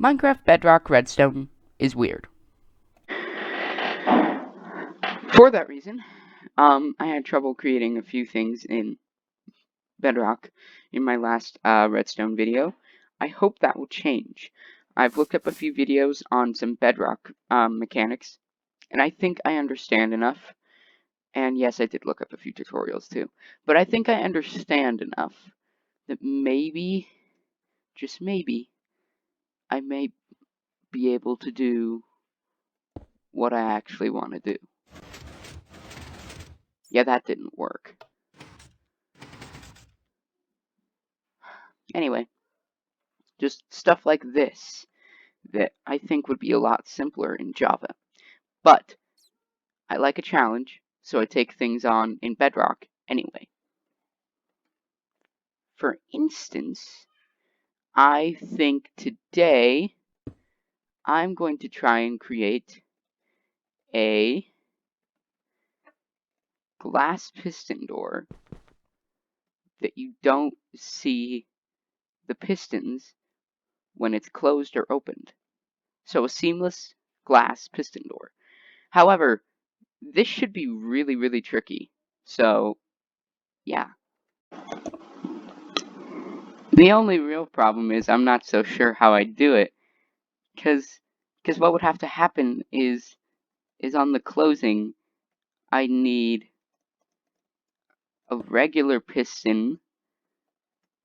Minecraft Bedrock Redstone is weird. For that reason, I had trouble creating a few things in Bedrock in my last Redstone video. I hope that will change. I've looked up a few videos on some Bedrock mechanics, and I think I understand enough. And yes, I did look up a few tutorials too. But I think I understand enough that maybe, just maybe, I may be able to do what I actually want to do. Yeah, that didn't work. Anyway, just stuff like this that I think would be a lot simpler in Java. But I like a challenge, so I take things on in Bedrock anyway. For instance, I think today I'm going to try and create a glass piston door that you don't see the pistons when it's closed or opened. So a seamless glass piston door. However, this should be really, really tricky. So, yeah. The only real problem is I'm not so sure how I do it. Because what would have to happen is on the closing, I need a regular piston.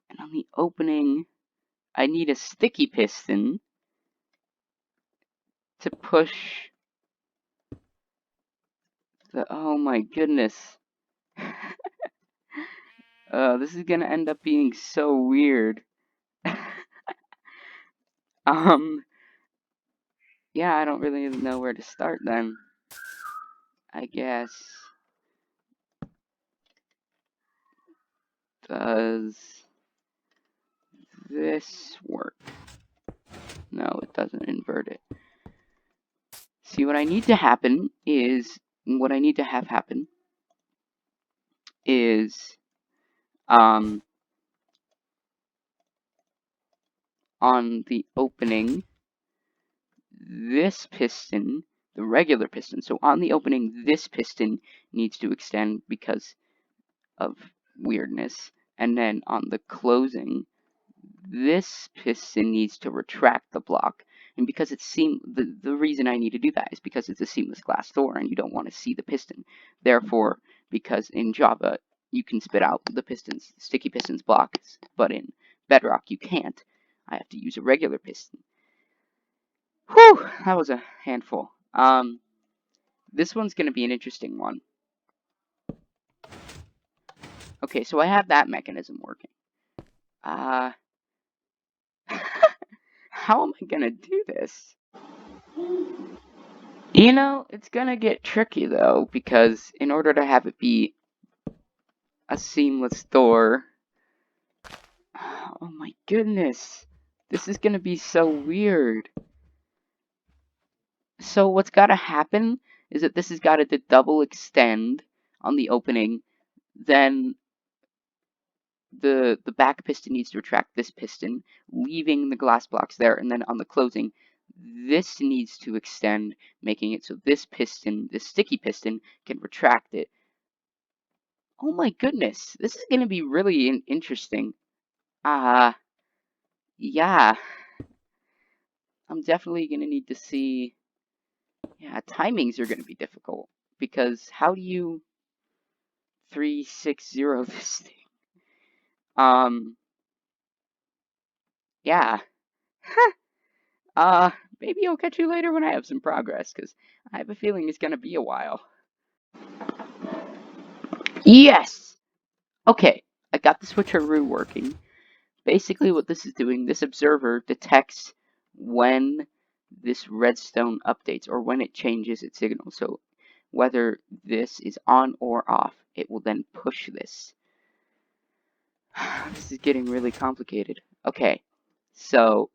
And on the opening, I need a sticky piston to push the, oh my goodness. This is gonna end up being so weird. Yeah, I don't really know where to start then. I guess. Does this work? No, it doesn't invert it. See, what I need to have happen is, on the opening, this piston, the regular piston, so on the opening, this piston needs to extend because of weirdness, and then on the closing, this piston needs to retract the block. And because it's the reason I need to do that is because it's a seamless glass door and you don't want to see the piston. Therefore, because in Java you can spit out the pistons, sticky pistons blocks, but in Bedrock you can't. I have to use a regular piston. Whew, that was a handful. This one's going to be an interesting one. Okay, so I have that mechanism working. How am I gonna do this? You know, it's gonna get tricky though, because in order to have it be a seamless door, oh my goodness, this is gonna be so weird. So what's gotta happen is that this has gotta double extend on the opening, then the back piston needs to retract this piston, leaving the glass blocks there, and then on the closing, this needs to extend, making it so this piston, this sticky piston, can retract it. Oh my goodness, this is going to be really interesting. Yeah, I'm definitely going to need to see, yeah, timings are going to be difficult, because how do you 360 this thing? Yeah. Maybe I'll catch you later when I have some progress, because I have a feeling it's going to be a while. Yes! Okay, I got the switcheroo working. Basically what this is doing, this observer detects when this redstone updates, or when it changes its signal. So whether this is on or off, it will then push this. This is getting really complicated. Okay, so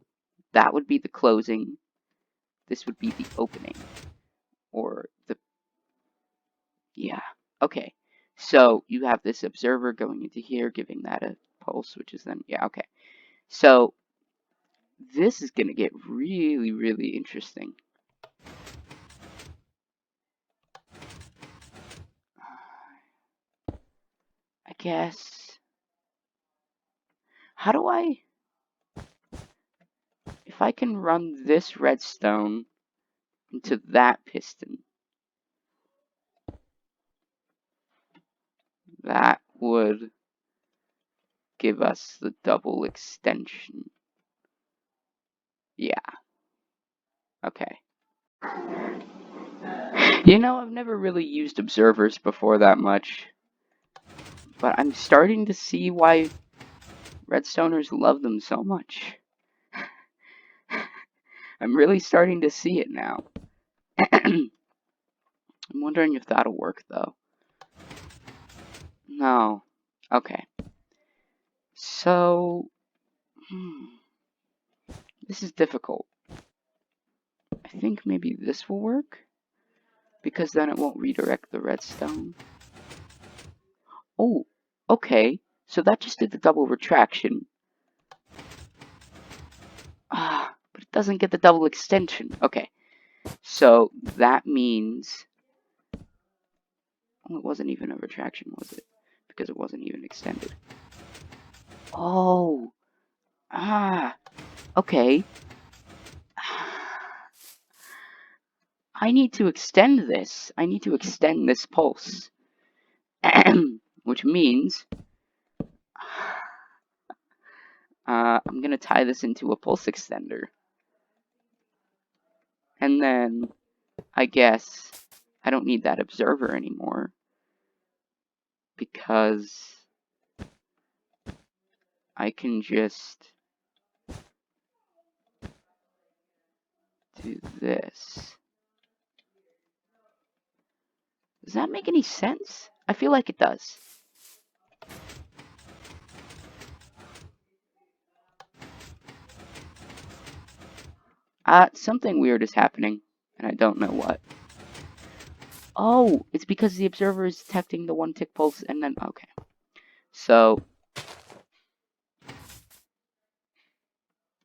that would be the closing. This would be the opening. Or the... yeah. Okay. So you have this observer going into here, giving that a pulse, which is then... yeah, okay. So this is gonna get really, really interesting. I guess. How do I... If I can run this redstone into that piston, that would give us the double extension. Yeah. Okay. You know, I've never really used observers before that much, but I'm starting to see why Redstoners love them so much. I'm really starting to see it now. I'm wondering if that'll work, though. No. Okay. So... this is difficult. I think maybe this will work, because then it won't redirect the redstone. Oh, okay. So that just did the double retraction. But it doesn't get the double extension. Okay. So that means... well, it wasn't even a retraction, was it? Because it wasn't even extended. Oh. Okay. I need to extend this. I need to extend this pulse. Which means... I'm gonna tie this into a pulse extender. And then, I guess, I don't need that observer anymore. Because I can just do this. Does that make any sense? I feel like it does. Something weird is happening, and I don't know what. Oh, it's because the observer is detecting the 1 tick pulse, and then, okay. So,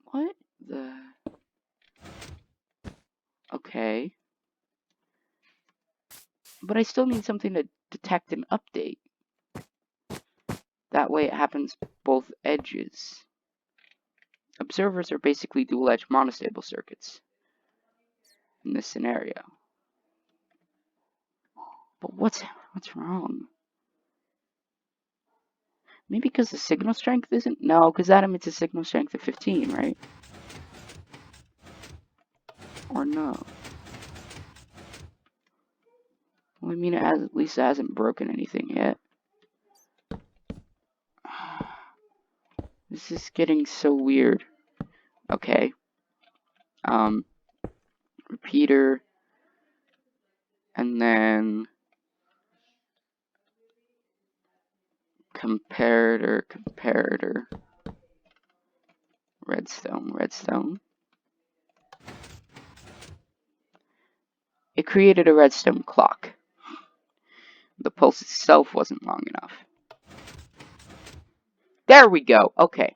what the... okay. But I still need something to detect an update. That way it happens both edges. Observers are basically dual-edge monostable circuits in this scenario. But what's wrong? Maybe because the signal strength isn't? No, because that emits a signal strength of 15, right? Or no? Well, I mean, at least it hasn't broken anything yet. This is getting so weird. Okay. Repeater. And then... comparator. Redstone. It created a redstone clock. The pulse itself wasn't long enough. There we go. Okay.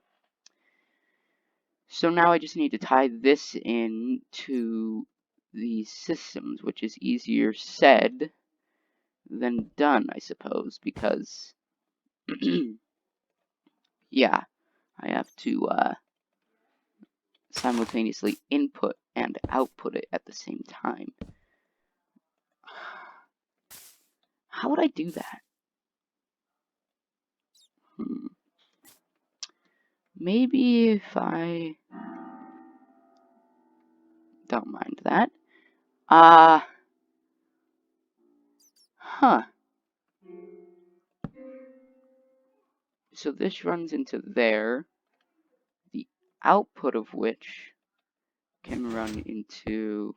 So now I just need to tie this in to these systems, which is easier said than done, I suppose, because yeah, I have to simultaneously input and output it at the same time. How would I do that? Maybe if I don't mind that. So this runs into there, the output of which can run into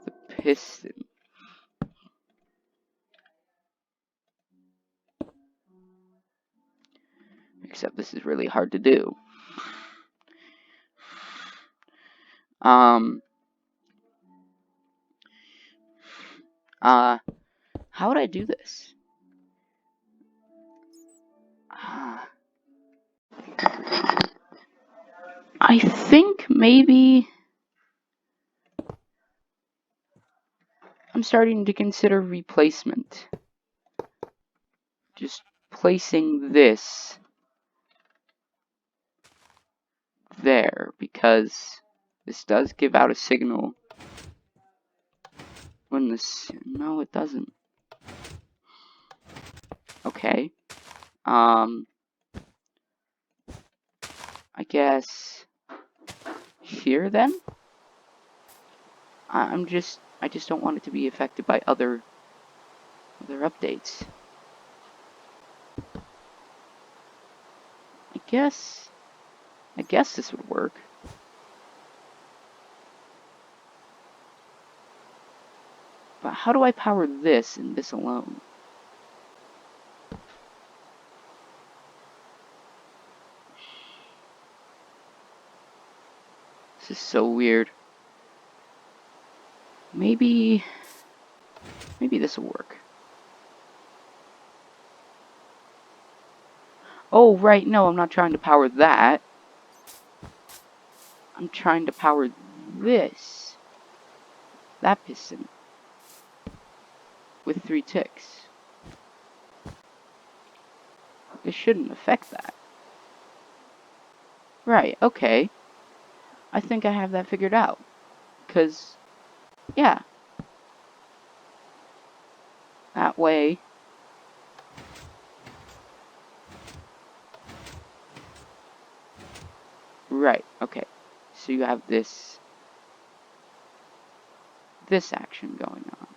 the piston. Except this is really hard to do. How would I do this? I think maybe I'm starting to consider replacement. Just placing this there, because this does give out a signal when this... No, it doesn't. Okay. I guess here then? I just don't want it to be affected by other updates. I guess this would work. But how do I power this and this alone? This is so weird. Maybe this will work. Oh, right, no, I'm not trying to power that. I'm trying to power this. That piston. With 3 ticks. This shouldn't affect that. Right, okay. I think I have that figured out. Because, yeah. That way. Right, okay. So you have this action going on.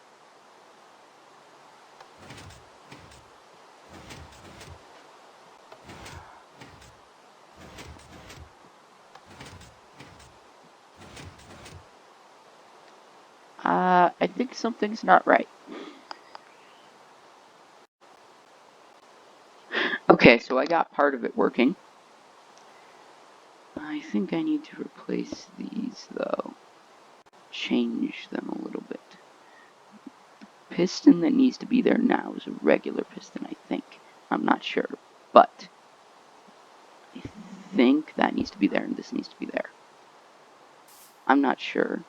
I think something's not right. Okay, so I got part of it working. I think I need to replace these, though. Change them a little bit. The piston that needs to be there now is a regular piston, I think. I'm not sure, but I think that needs to be there and this needs to be there. I'm not sure.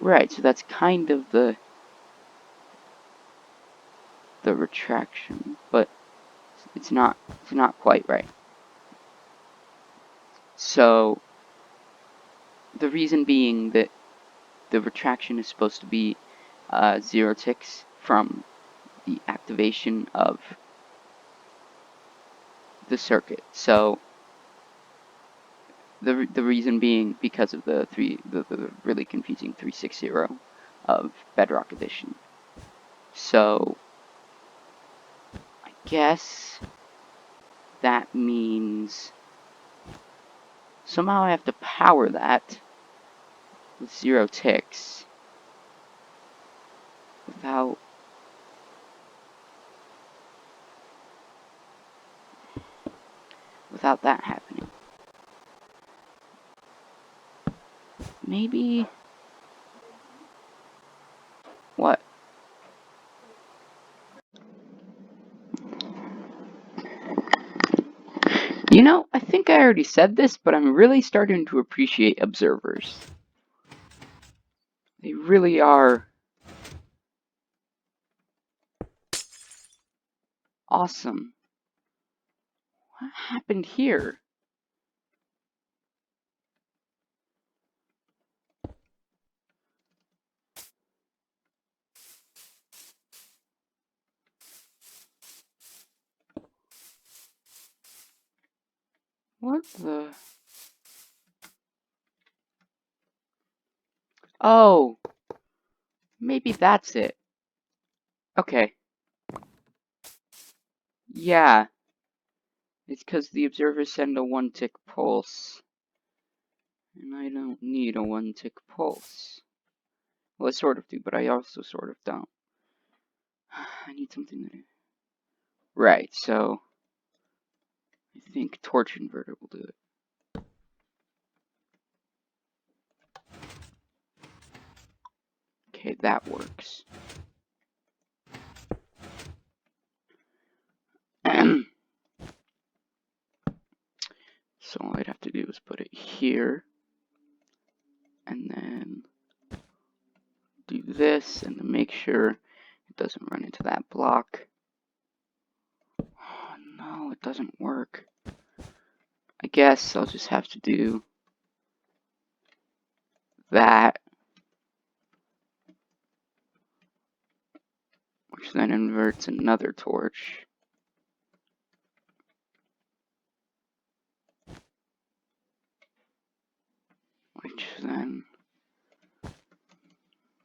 Right, so that's kind of the retraction, but it's not quite right. So the reason being that the retraction is supposed to be 0 ticks from the activation of the circuit. So the reason being because of the really confusing 360 of Bedrock Edition. So I guess that means somehow I have to power that with 0 ticks without that happening. Maybe... What? You know, I think I already said this, but I'm really starting to appreciate observers. They really are awesome. What happened here? What the... Oh, maybe that's it. Okay. Yeah. It's because the observers send a 1-tick pulse. And I don't need a 1-tick pulse. Well, I sort of do, but I also sort of don't. I need something that... Right, so... I think torch inverter will do it. Okay, that works. put it here, and then do this, and make sure it doesn't run into that block. Oh, no, it doesn't work. I guess I'll just have to do that, which then inverts another torch.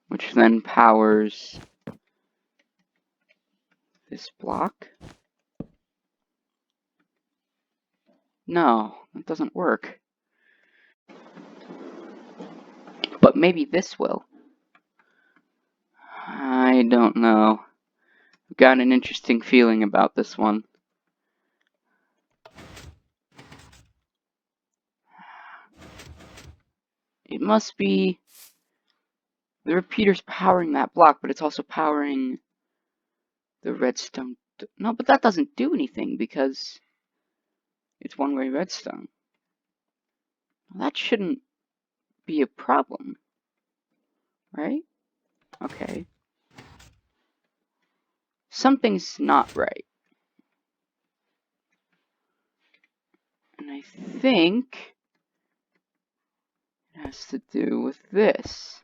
Which then powers this block. No, it doesn't work. But maybe this will. I don't know. I've got an interesting feeling about this one. It must be the repeater's powering that block, but it's also powering the redstone. No, but that doesn't do anything because it's one-way redstone. That shouldn't be a problem, right? Okay. Something's not right. And I think it has to do with this.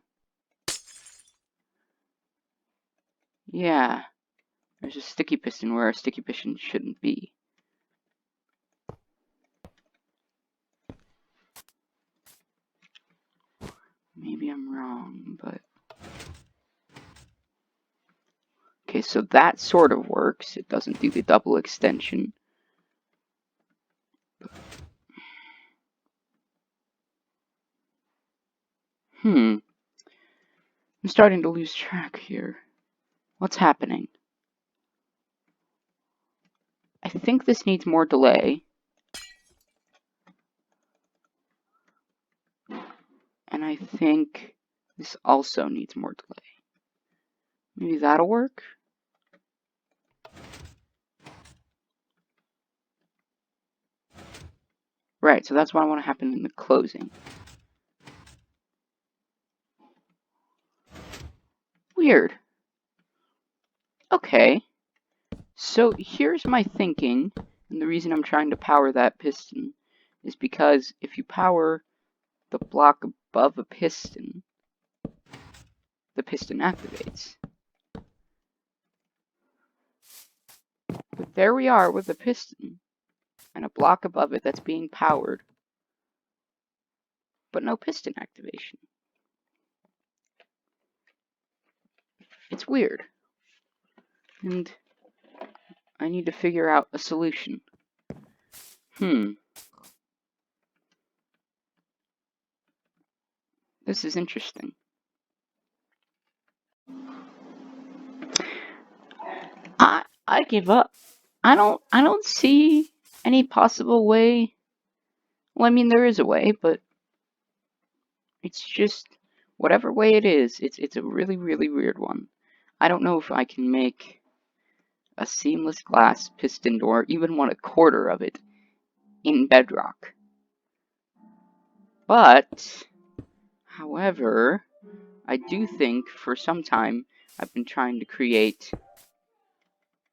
Yeah. There's a sticky piston where a sticky piston shouldn't be. Maybe I'm wrong, but... Okay, so that sort of works. It doesn't do the double extension. I'm starting to lose track here. What's happening? I think this needs more delay. And I think this also needs more delay. Maybe that'll work? Right, so that's what I want to happen in the closing. Weird. Okay. So here's my thinking, and the reason I'm trying to power that piston is because if you power the block above a piston, the piston activates. But there we are with a piston and a block above it that's being powered, but no piston activation. It's weird. And I need to figure out a solution. This is interesting. I give up. I don't see any possible way. Well, I mean, there is a way, but it's just whatever way it is, it's a really, really weird one. I don't know if I can make a seamless glass piston door, even 1/4 of it, in Bedrock. But, however, I do think for some time I've been trying to create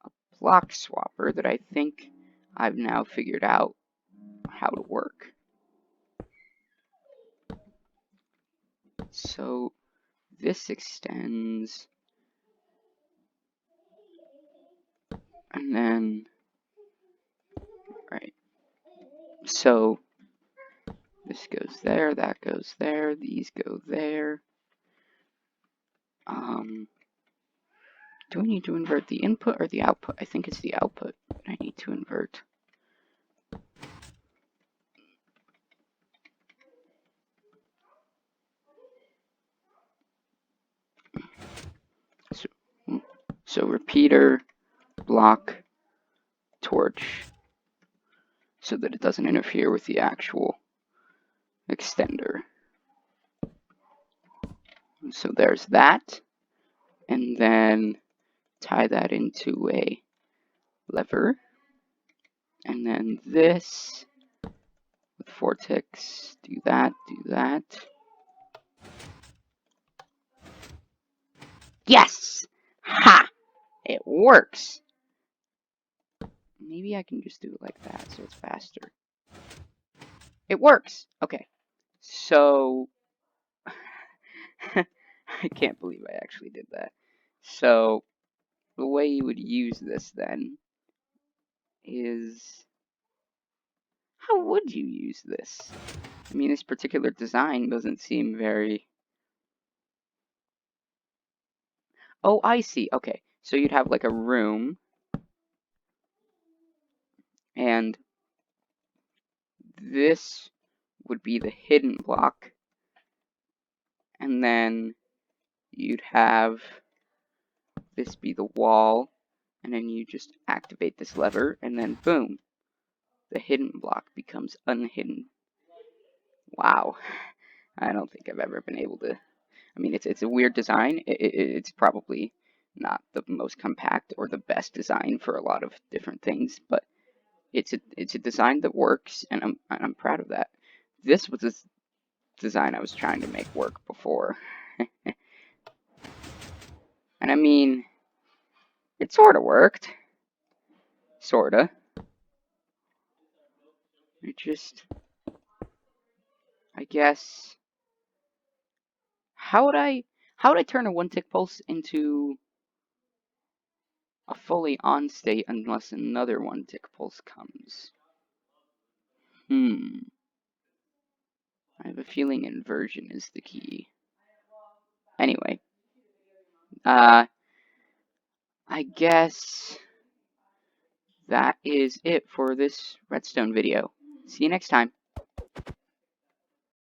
a block swapper that I think I've now figured out how to work. So this extends, and then, right, so this goes there, that goes there, these go there. Do I need to invert the input or the output? I think it's the output I need to invert. So repeater, block, torch, so that it doesn't interfere with the actual extender. So there's that, and then tie that into a lever, and then this with 4 ticks. Do that, do that. Yes! Ha! It works! Maybe I can just do it like that so it's faster. It works! Okay. So... I can't believe I actually did that. So, the way you would use this then is... How would you use this? I mean, this particular design doesn't seem very... Oh, I see. Okay. So you'd have like a room, and this would be the hidden block, and then you'd have this be the wall, and then you just activate this lever, and then boom, the hidden block becomes unhidden. Wow. I don't think I've ever been able to... I mean, it's a weird design. It's probably not the most compact or the best design for a lot of different things, but it's a design that works, and I'm proud of that. This was a design I was trying to make work before. And I mean, it sort of worked. Sorta. It just... I guess... How would I turn a 1-tick pulse into a fully on state unless another 1-tick pulse comes? I have a feeling inversion is the key. Anyway, I guess that is it for this redstone video. See you next time.